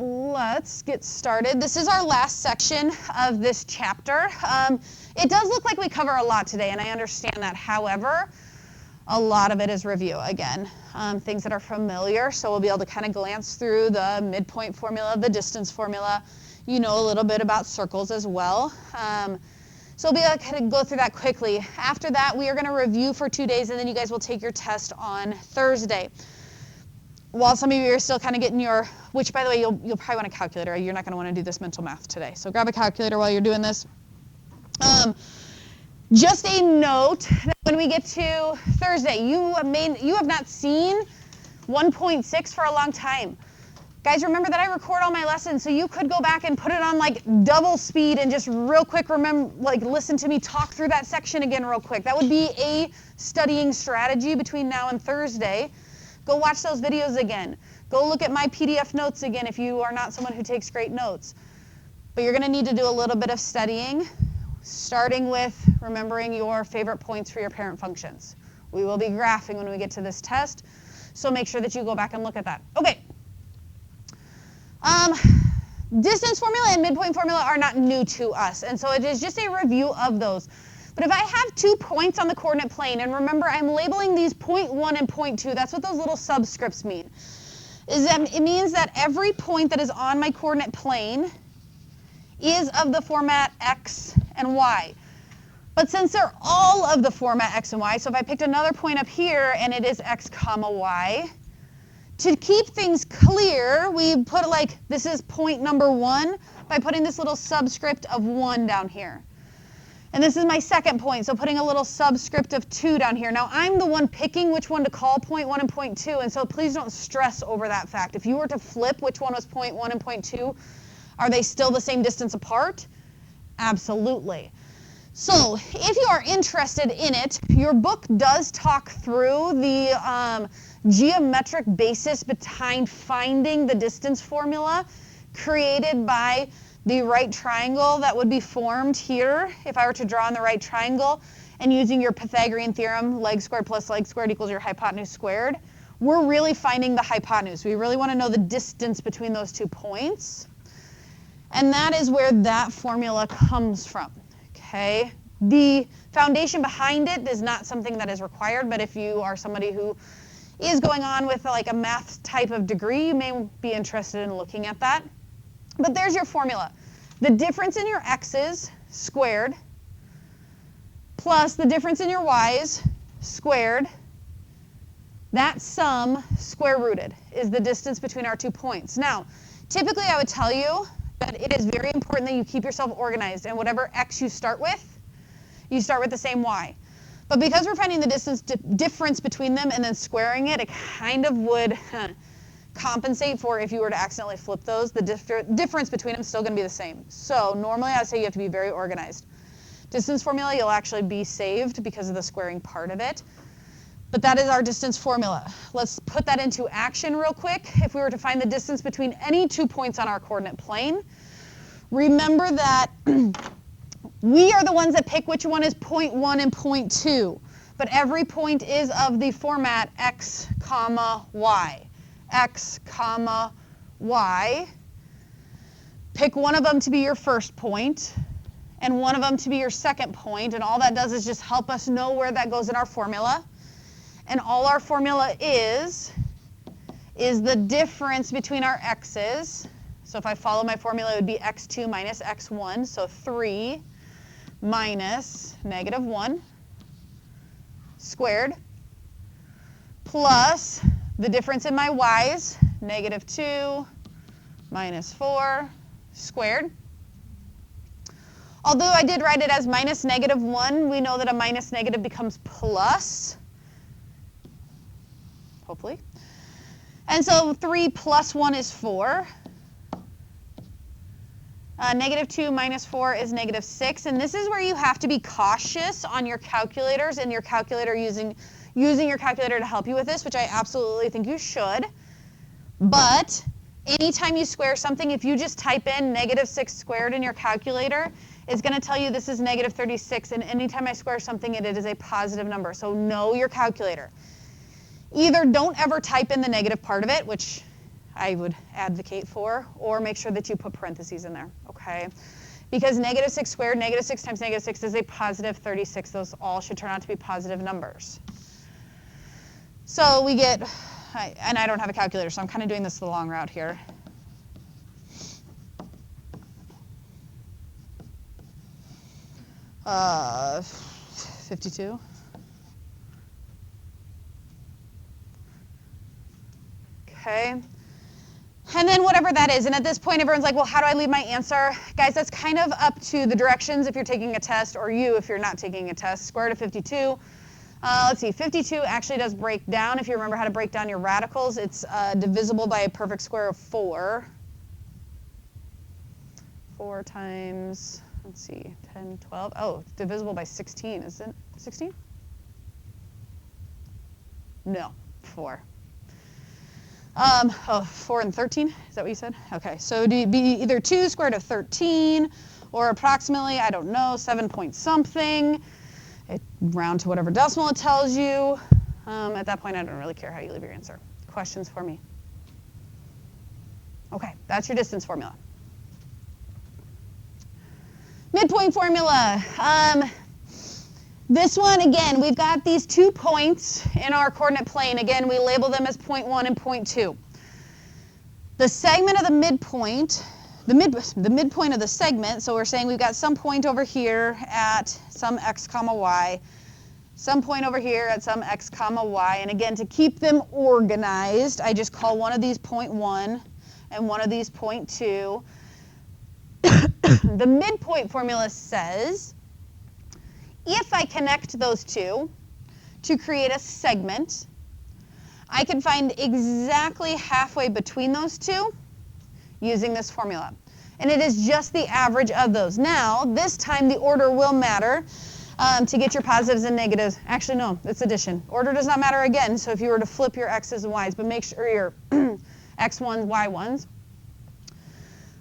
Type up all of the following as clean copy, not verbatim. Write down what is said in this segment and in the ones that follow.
let's get started. This is our last section of this chapter. It does look like we cover a lot today, and I understand that. However, a lot of it is review, again, things that are familiar. So we'll be able to kind of glance through the midpoint formula, the distance formula, you know a little bit about circles as well. So we'll be able to kind of go through that quickly. After that, we are going to review for 2 days, and then you guys will take your test on Thursday. While some of you are still kind of getting your, which by the way, you'll probably want a calculator. You're not going to want to do this mental math today. So grab a calculator while you're doing this. Just a note that when we get to Thursday, you have not seen 1.6 for a long time. Guys, remember that I record all my lessons, so you could go back and put it on like double speed and just real quick listen to me talk through that section again real quick. That would be a studying strategy between now and Thursday. Go watch those videos again. Go look at my PDF notes again if you are not someone who takes great notes. But you're going to need to do a little bit of studying, starting with remembering your favorite points for your parent functions. We will be graphing when we get to this test, so make sure that you go back and look at that. Okay. Distance formula and midpoint formula are not new to us, and so it is just a review of those. But if I have 2 points on the coordinate plane, and remember I'm labeling these point 1 and point 2, that's what those little subscripts mean, is that it means that every point that is on my coordinate plane is of the format x and y. But since they're all of the format x and y, so if I picked another point up here and it is x comma y, to keep things clear, we put like, this is point number 1 by putting this little subscript of 1 down here. And this is my second point, so putting a little subscript of 2 down here. Now, I'm the one picking which one to call point 1 and point 2, and so please don't stress over that fact. If you were to flip which one was point 1 and point 2, are they still the same distance apart? Absolutely. So, if you are interested in it, your book does talk through the geometric basis behind finding the distance formula created by the right triangle that would be formed here if I were to draw on the right triangle, and using your Pythagorean theorem, leg squared plus leg squared equals your hypotenuse squared. We're really finding the hypotenuse. We really want to know the distance between those 2 points. And that is where that formula comes from. Okay? The foundation behind it is not something that is required, but if you are somebody who is going on with like a math type of degree, you may be interested in looking at that. But there's your formula. The difference in your x's squared plus the difference in your y's squared, that sum square rooted is the distance between our 2 points. Now, typically I would tell you that it is very important that you keep yourself organized, and whatever x you start with the same y. But because we're finding the difference between them and then squaring it, it kind of would compensate for if you were to accidentally flip those. The difference between them is still going to be the same. So normally I would say you have to be very organized. Distance formula, you'll actually be saved because of the squaring part of it. But that is our distance formula. Let's put that into action real quick. If we were to find the distance between any 2 points on our coordinate plane, remember that we are the ones that pick which one is point 1 and point 2. But every point is of the format x comma y. X comma y. Pick one of them to be your first point and one of them to be your second point, and all that does is just help us know where that goes in our formula. And all our formula is the difference between our x's. So if I follow my formula, it would be x2 minus x1, so 3 minus negative 1 squared, plus the difference in my y's, negative 2 minus 4 squared. Although I did write it as minus negative 1, we know that a minus negative becomes plus, hopefully. And so 3 plus 1 is 4. Negative 2 minus 4 is negative 6. And this is where you have to be cautious on your calculators and your calculator using your calculator to help you with this, which I absolutely think you should. But anytime you square something, if you just type in negative 6 squared in your calculator, it's going to tell you this is negative 36. And anytime I square something, it is a positive number. So know your calculator. Either don't ever type in the negative part of it, which I would advocate for, or make sure that you put parentheses in there, okay? Because negative 6 squared, negative 6 times negative 6 is a positive 36. Those all should turn out to be positive numbers. So we get, and I don't have a calculator, so I'm kind of doing this the long route here. Uh, 52. Okay. And then whatever that is, and at this point everyone's like, well, how do I leave my answer? Guys, that's kind of up to the directions if you're taking a test, or you if you're not taking a test. Square root of 52. Let's see, 52 actually does break down. If you remember how to break down your radicals, it's divisible by a perfect square of 4. 4 times, let's see, 10, 12. Oh, it's divisible by 16, is it 16? No, 4. 4 and 13, is that what you said? Okay, so it'd be either 2 square root of 13, or approximately, I don't know, 7 point something. Round to whatever decimal it tells you. At that point, I don't really care how you leave your answer. Questions for me? Okay, that's your distance formula. Midpoint formula. This one, again, we've got these 2 points in our coordinate plane. Again, we label them as point 1 and point 2. The segment of the midpoint, the midpoint of the segment, so we're saying we've got some point over here at some x comma y, some point over here at some x comma y, and again, to keep them organized, I just call one of these point 1 and one of these point 2. The midpoint formula says, if I connect those two to create a segment, I can find exactly halfway between those two using this formula. And it is just the average of those. Now, this time the order will matter to get your positives and negatives. Actually, no, it's addition. Order does not matter again, so if you were to flip your x's and y's, but make sure your x1s, y1s,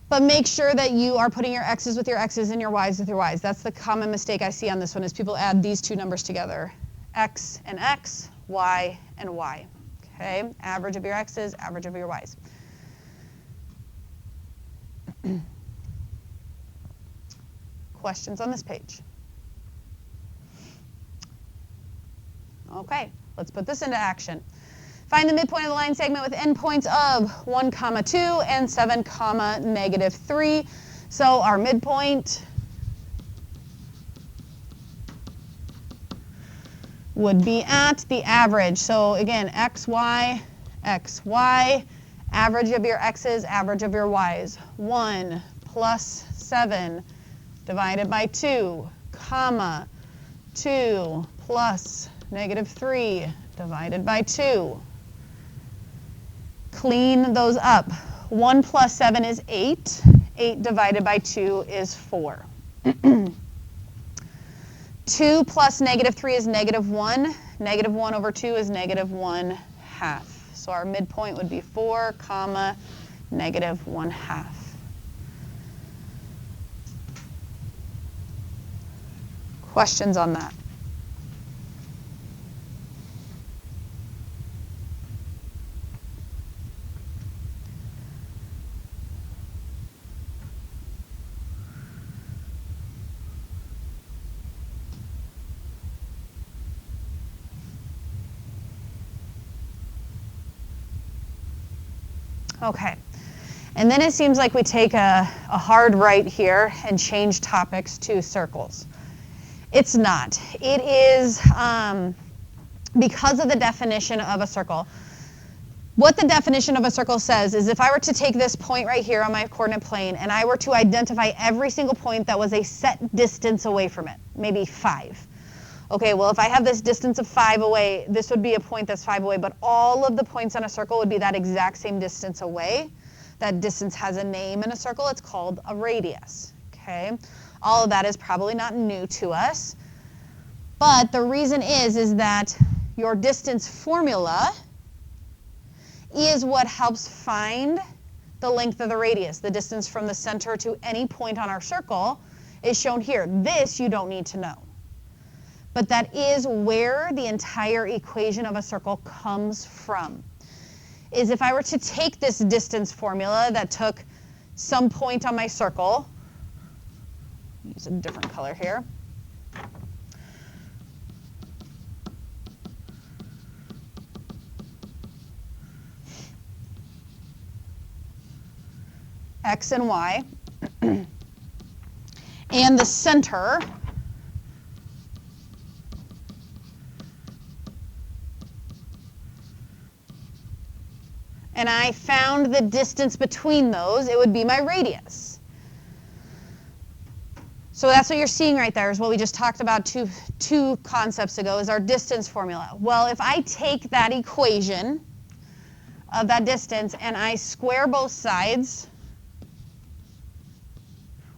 but make sure that you are putting your x's with your x's and your y's with your y's. That's the common mistake I see on this one, is people add these 2 numbers together. X and x, y and y. Okay, average of your x's, average of your y's. Questions on this page? Okay, let's put this into action. Find the midpoint of the line segment with endpoints of 1, 2 and 7, negative 3. So our midpoint would be at the average. So again, x, y, average of your x's, average of your y's. 1 plus 7 divided by 2, 2 plus negative 3 divided by 2. Clean those up. 1 plus 7 is 8. 8 divided by 2 is 4. 2 plus negative 3 is negative 1. Negative 1 over 2 is negative 1/2. So our midpoint would be 4, negative 1/2. Questions on that? Okay, and then it seems like we take a hard right here and change topics to circles. It's not. It is because of the definition of a circle. What the definition of a circle says is, if I were to take this point right here on my coordinate plane and I were to identify every single point that was a set distance away from it, maybe 5. Okay, well, if I have this distance of 5 away, this would be a point that's 5 away, but all of the points on a circle would be that exact same distance away. That distance has a name in a circle. It's called a radius, okay? All of that is probably not new to us, but the reason is that your distance formula is what helps find the length of the radius. The distance from the center to any point on our circle is shown here. This you don't need to know. But that is where the entire equation of a circle comes from. is if I were to take this distance formula that took some point on my circle, use a different color here, X and Y, and the center and I found the distance between those, it would be my radius. So that's what you're seeing right there, is what we just talked about two concepts ago, is our distance formula. Well, if I take that equation of that distance and I square both sides,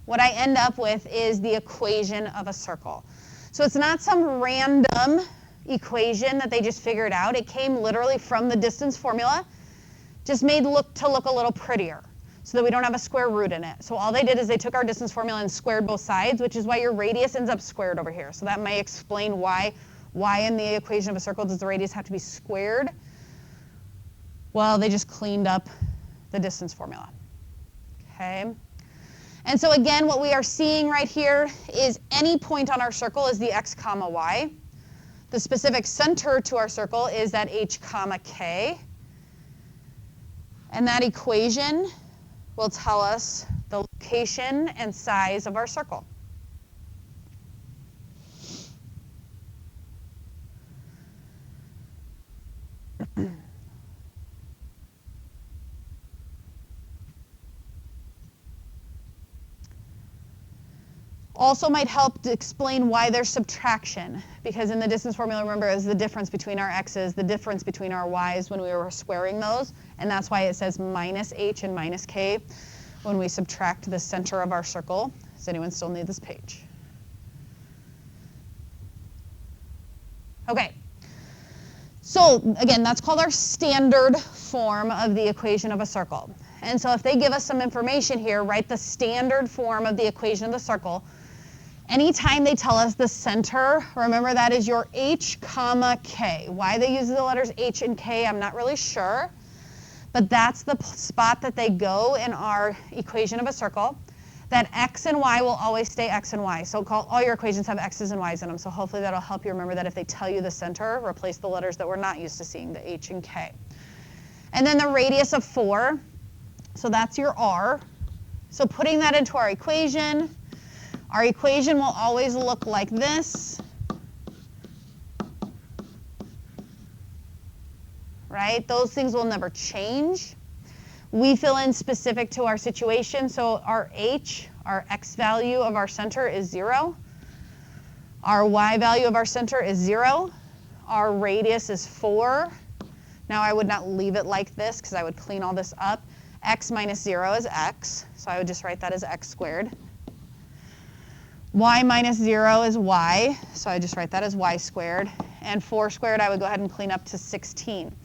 what I end up with is the equation of a circle. So it's not some random equation that they just figured out. It came literally from the distance formula, just made to look a little prettier so that we don't have a square root in it. So all they did is they took our distance formula and squared both sides, which is why your radius ends up squared over here. So that may explain why in the equation of a circle does the radius have to be squared. Well, they just cleaned up the distance formula. Okay. And so again, what we are seeing right here is any point on our circle is the x comma y. The specific center to our circle is that h comma k. And that equation will tell us the location and size of our circle. Also might help to explain why there's subtraction, because in the distance formula, remember, is the difference between our x's, the difference between our y's when we were squaring those, and that's why it says minus h and minus k when we subtract the center of our circle. Does anyone still need this page? Okay. So again, that's called our standard form of the equation of a circle. And so if they give us some information here, write the standard form of the equation of the circle. Anytime they tell us the center, remember that is your h comma k. Why they use the letters h and k, I'm not really sure. But that's the spot that they go in our equation of a circle. That x and y will always stay x and y. So all your equations have x's and y's in them. So hopefully that'll help you remember that if they tell you the center, replace the letters that we're not used to seeing, the h and k. And then the radius of 4. So that's your r. So putting that into our equation will always look like this. Right? Those things will never change. We fill in specific to our situation. So our h, our x value of our center is 0. Our y value of our center is 0. Our radius is 4. Now I would not leave it like this because I would clean all this up. X minus 0 is x, so I would just write that as x squared. Y minus 0 is y, so I just write that as y squared. And 4 squared I would go ahead and clean up to 16.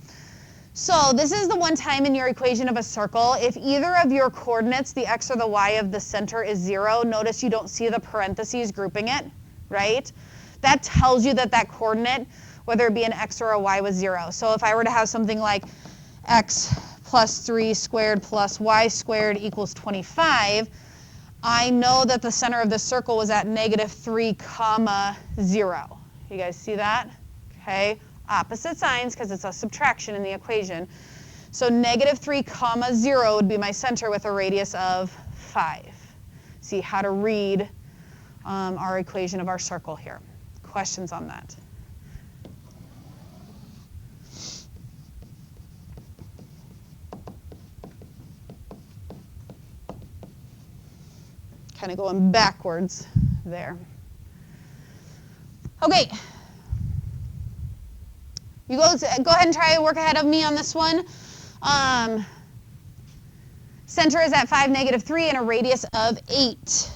So this is the one time in your equation of a circle, if either of your coordinates, the x or the y of the center, is 0, notice you don't see the parentheses grouping it, right? That tells you that that coordinate, whether it be an x or a y, was 0. So if I were to have something like x plus 3 squared plus y squared equals 25, I know that the center of the circle was at negative 3 comma 0. You guys see that? Okay. Opposite signs because it's a subtraction in the equation. So negative 3 comma 0 would be my center with a radius of 5. See how to read our equation of our circle here. Questions on that? Kind of going backwards there. Okay. You go ahead and try to work ahead of me on this one. Center is at 5, negative 3, and a radius of 8.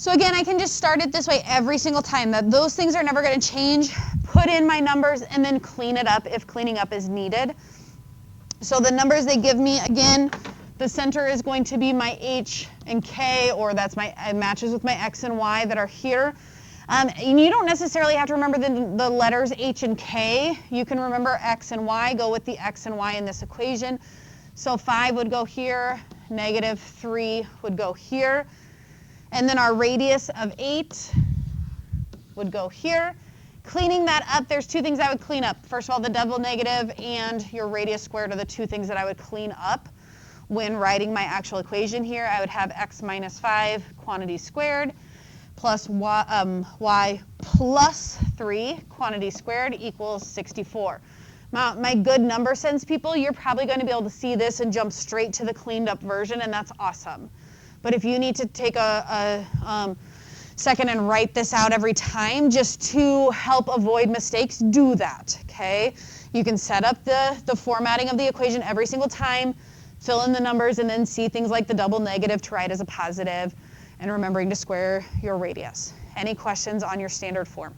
So again, I can just start it this way every single time. That those things are never going to change. Put in my numbers and then clean it up if cleaning up is needed. So the numbers they give me, again, the center is going to be my H and K, or that's it matches with my X and Y that are here. And you don't necessarily have to remember the letters H and K. You can remember X and Y. Go with the X and Y in this equation. So 5 would go here, -3 would go here. And then our radius of 8 would go here. Cleaning that up, there's two things I would clean up. First of all, the double negative and your radius squared are the two things that I would clean up when writing my actual equation here. I would have x minus 5 quantity squared plus y plus 3 quantity squared equals 64. My good number sense people, you're probably going to be able to see this and jump straight to the cleaned up version, and that's awesome. But if you need to take a second and write this out every time just to help avoid mistakes, do that, okay? You can set up the formatting of the equation every single time, fill in the numbers, and then see things like the double negative to write as a positive, and remembering to square your radius. Any questions on your standard form?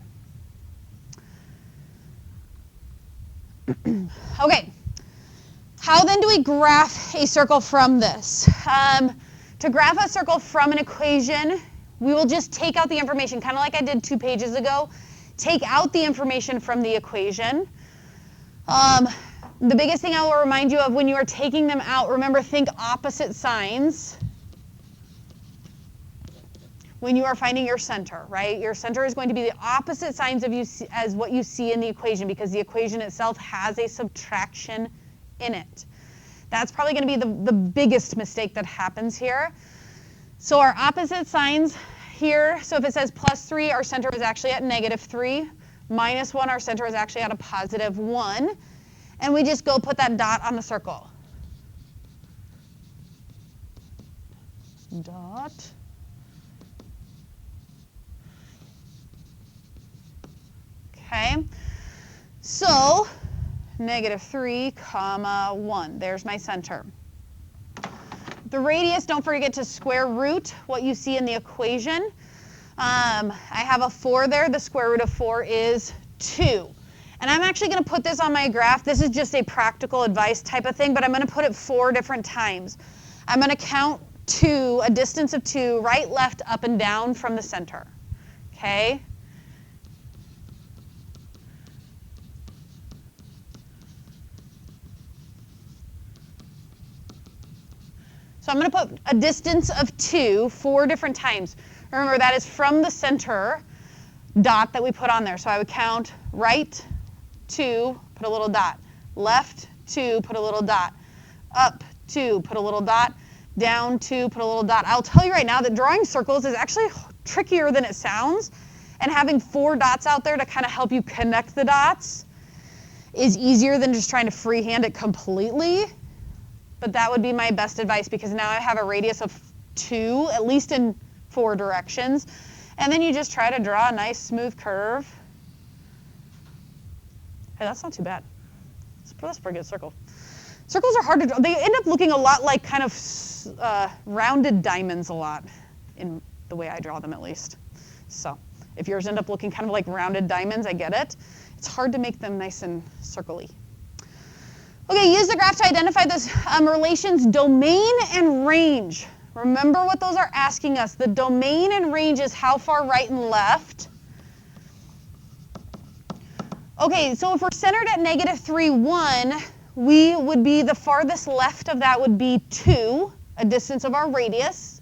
Okay, how then do we graph a circle from this? To graph a circle from an equation, we will just take out the information, kind of like I did 2 pages ago. Take out the information from the equation. The biggest thing I will remind you of when you are taking them out, remember, think opposite signs when you are finding your center, right? Your center is going to be the opposite signs of as what you see in the equation, because the equation itself has a subtraction in it. That's probably going to be the biggest mistake that happens here. So our opposite signs here, so if it says +3, our center is actually at -3. -1, our center is actually at a +1. And we just go put that dot on the circle. Dot. Okay. So -3, 1. There's my center. The radius, don't forget to square root what you see in the equation. I have a 4 there. The square root of 4 is 2. And I'm actually going to put this on my graph. This is just a practical advice type of thing, but I'm going to put it 4 different times. I'm going to count 2, a distance of 2, right, left, up, and down from the center. Okay? So I'm going to put a distance of 2 4 different times. Remember, that is from the center dot that we put on there. So I would count right, 2, put a little dot. Left, 2, put a little dot. Up, 2, put a little dot. Down, 2, put a little dot. I'll tell you right now that drawing circles is actually trickier than it sounds. And having 4 dots out there to kind of help you connect the dots is easier than just trying to freehand it completely. But that would be my best advice, because now I have a radius of 2, at least in 4 directions. And then you just try to draw a nice smooth curve. Hey, that's not too bad. That's a pretty good circle. Circles are hard to draw. They end up looking a lot like kind of rounded diamonds a lot, in the way I draw them at least. So if yours end up looking kind of like rounded diamonds, I get it. It's hard to make them nice and circle-y. Okay, use the graph to identify those relations, domain and range. Remember what those are asking us. The domain and range is how far right and left. Okay, so if we're centered at -3, 1, we would be, the farthest left of that would be 2, a distance of our radius.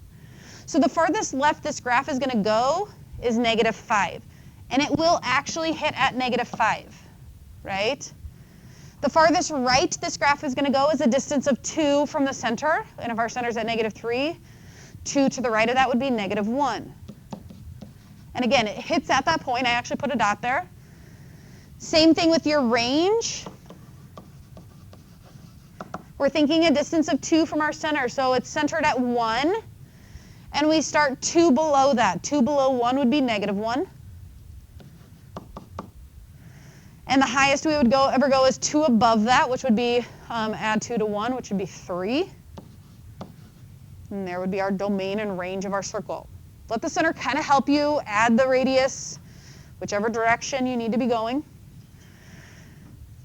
So the farthest left this graph is going to go is -5. And it will actually hit at -5, right? The farthest right this graph is going to go is a distance of 2 from the center. And if our center is at -3, 2 to the right of that would be -1. And again, it hits at that point. I actually put a dot there. Same thing with your range. We're thinking a distance of 2 from our center. So it's centered at 1. And we start 2 below that. 2 below 1 would be -1. And the highest we would ever go is 2 above that, which would be, add 2 to 1, which would be 3. And there would be our domain and range of our circle. let the center kind of help you add the radius, whichever direction you need to be going.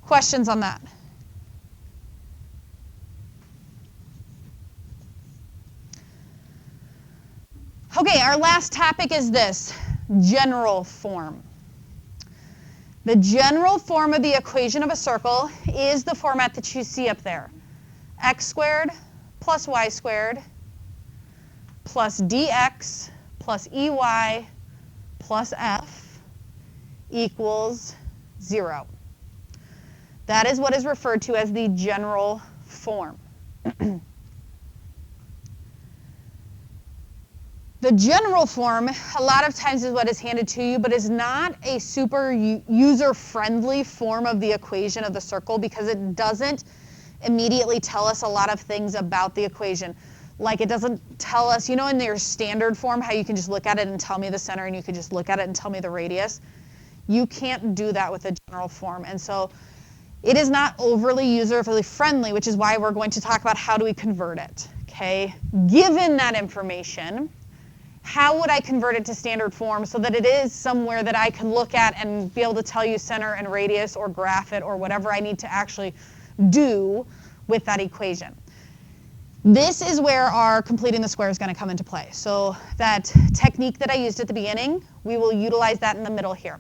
Questions on that? Okay, our last topic is this, general form. The general form of the equation of a circle is the format that you see up there. X squared plus y squared plus dx plus ey plus f equals 0. That is what is referred to as the general form. The general form, a lot of times is what is handed to you, but is not a super user-friendly form of the equation of the circle because it doesn't immediately tell us a lot of things about the equation. Like it doesn't tell us, you know, in your standard form, how you can just look at it and tell me the center and you can just look at it and tell me the radius. You can't do that with the general form. And so it is not overly user-friendly, which is why we're going to talk about how do we convert it, okay? Given that information, how would I convert it to standard form so that it is somewhere that I can look at and be able to tell you center and radius or graph it or whatever I need to actually do with that equation? This is where our completing the square is going to come into play. So that technique that I used at the beginning, we will utilize that in the middle here.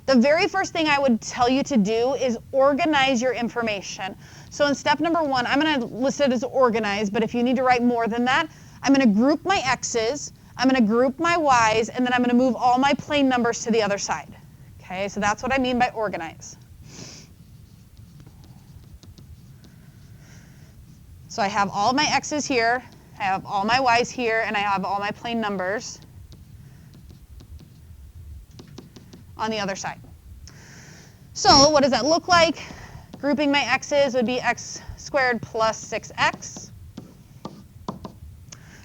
The very first thing I would tell you to do is organize your information. So in step number 1, I'm going to list it as organize, but if you need to write more than that, I'm going to group my x's, I'm going to group my y's, and then I'm going to move all my plane numbers to the other side. Okay, so that's what I mean by organize. So I have all my x's here, I have all my y's here, and I have all my plane numbers on the other side. So what does that look like? Grouping my x's would be x squared plus 6x.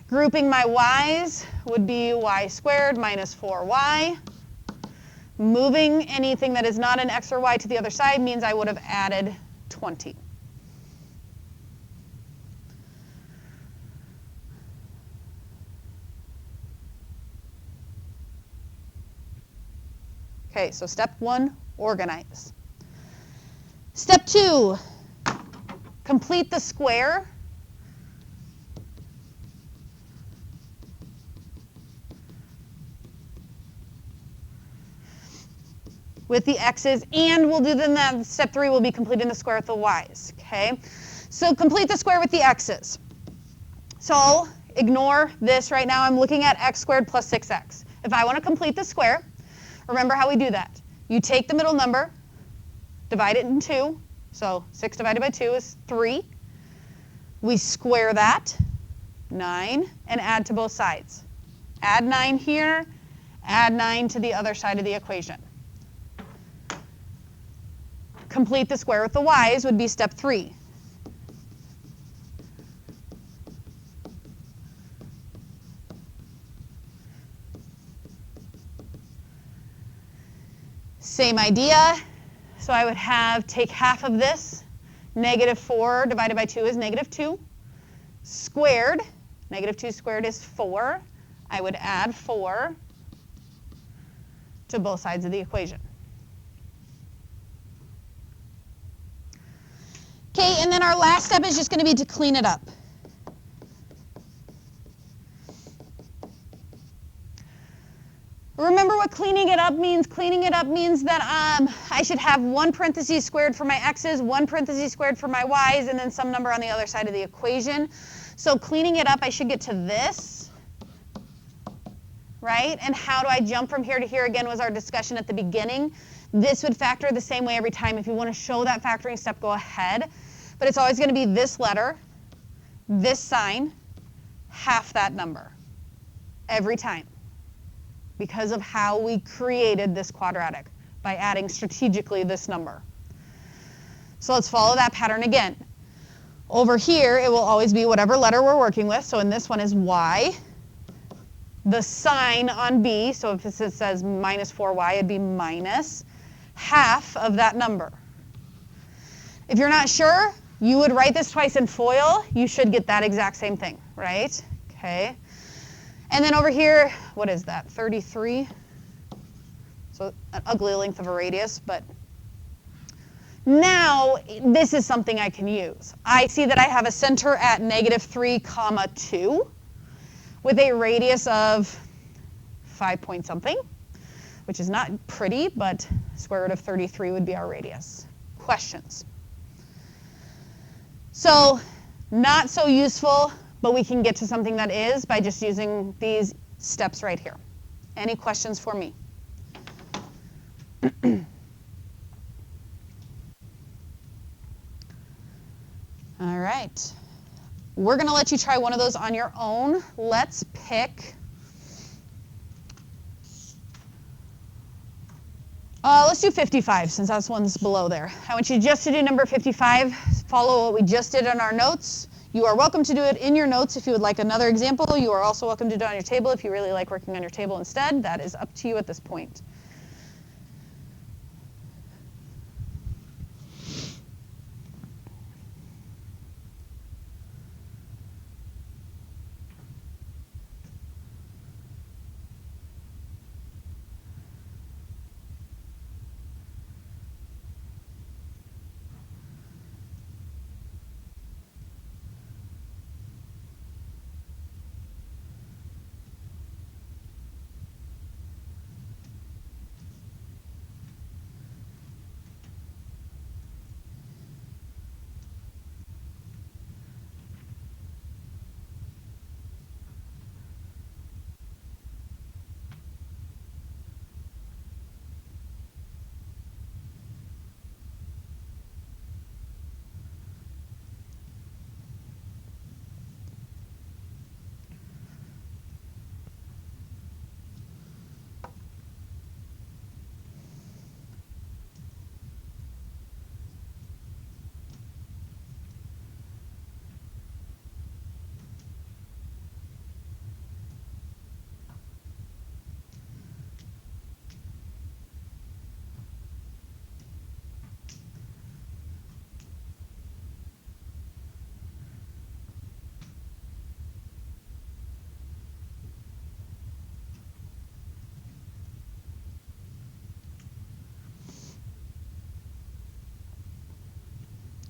Grouping my y's would be y squared minus 4y. Moving anything that is not an x or y to the other side means I would have added 20. Okay, so step 1, organize. Step 2, complete the square. With the x's, and we'll do then that. Step 3 will be completing the square with the y's. Okay, so complete the square with the x's. So ignore this right now. I'm looking at x squared plus 6x. If I want to complete the square, remember how we do that. You take the middle number, divide it in 2. So 6 divided by 2 is 3. We square that, 9, and add to both sides. Add 9 here, add 9 to the other side of the equation. Complete the square with the y's would be step 3. Same idea. So I would have, take half of this. Negative 4 divided by 2 is negative 2. Squared, negative 2 squared is 4. I would add 4 to both sides of the equation. Okay, and then our last step is just going to be to clean it up. Remember what cleaning it up means? Cleaning it up means that I should have 1 parentheses squared for my x's, 1 parentheses squared for my y's, and then some number on the other side of the equation. So cleaning it up, I should get to this, right? And how do I jump from here to here? Again, was our discussion at the beginning. This would factor the same way every time. If you want to show that factoring step, go ahead. But it's always going to be this letter, this sign, half that number, every time, because of how we created this quadratic, by adding strategically this number. So let's follow that pattern again. Over here, it will always be whatever letter we're working with. So in this one is y. The sign on B, so if it says minus 4y, it'd be minus half of that number. If you're not sure, you would write this twice in FOIL. You should get that exact same thing, right? Okay. And then over here, what is that, 33? So an ugly length of a radius, but now this is something I can use. I see that I have a center at -3, 2 with a radius of 5 point something, which is not pretty, but square root of 33 would be our radius. Questions? So not so useful, but we can get to something that is by just using these steps right here. Any questions for me? All right. We're going to let you try one of those on your own. Let's pick, let's do 55 since that's one's below there. I want you just to do number 55. Follow what we just did on our notes. You are welcome to do it in your notes if you would like another example. You are also welcome to do it on your table if you really like working on your table instead. That is up to you at this point.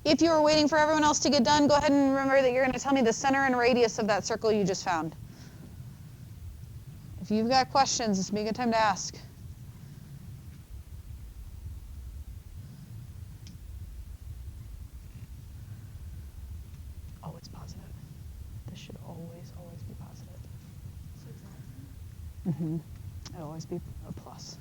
If you were waiting for everyone else to get done, go ahead and remember that you're going to tell me the center and radius of that circle you just found. If you've got questions, this would be a good time to ask. Oh, it's positive. This should always be positive. It'll always be a plus.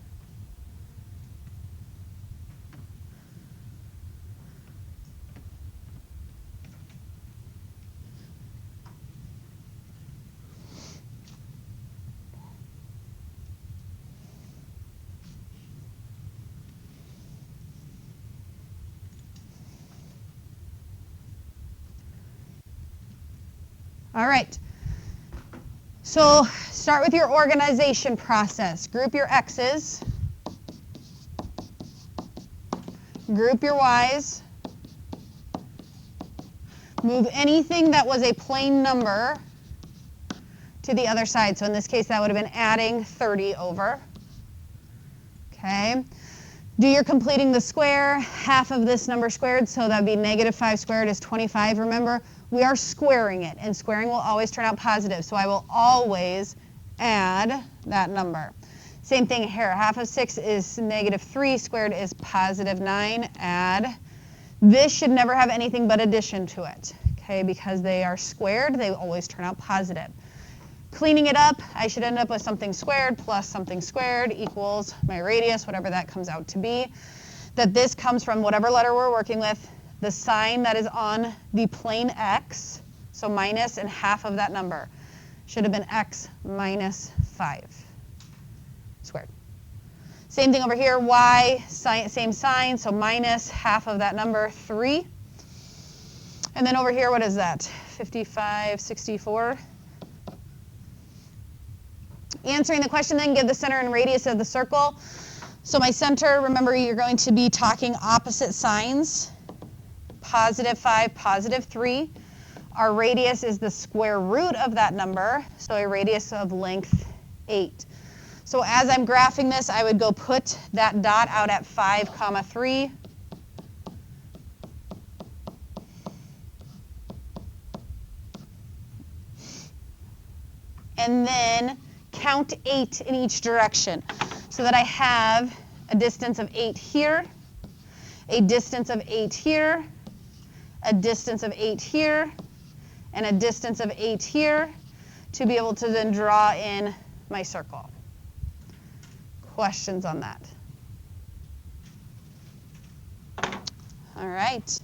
All right, so start with your organization process. Group your X's, group your Y's, move anything that was a plain number to the other side. So in this case, that would have been adding 30 over. Okay, do your completing the square, half of this number squared, so that would be -5 squared is 25. Remember, we are squaring it, and squaring will always turn out positive, so I will always add that number. Same thing here, half of 6 is -3 squared is +9, add. This should never have anything but addition to it, okay, because they are squared, they always turn out positive. Cleaning it up, I should end up with something squared plus something squared equals my radius, whatever that comes out to be. That this comes from whatever letter we're working with, the sign that is on the plane x, so minus and half of that number. Should have been x minus 5 squared. Same thing over here, y, same sign, so minus half of that number, 3. And then over here, what is that? 55, 64. Answering the question then, give the center and radius of the circle. So my center, remember you're going to be talking opposite signs. +5, +3. Our radius is the square root of that number, so a radius of length 8. So as I'm graphing this, I would go put that dot out at 5, 3. And then count 8 in each direction so that I have a distance of 8 here, a distance of 8 here, a distance of 8 here, and a distance of 8 here to be able to then draw in my circle. Questions on that? All right.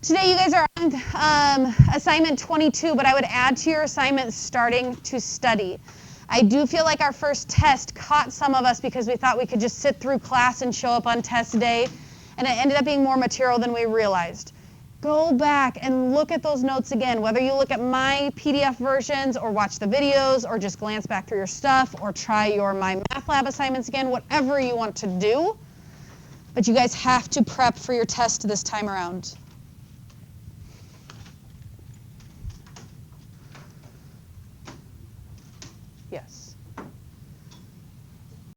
Today you guys are on assignment 22, but I would add to your assignment starting to study. I do feel like our first test caught some of us because we thought we could just sit through class and show up on test day, and it ended up being more material than we realized. Go back and look at those notes again, whether you look at my PDF versions or watch the videos or just glance back through your stuff or try your My Math Lab assignments again, whatever you want to do. But you guys have to prep for your test this time around.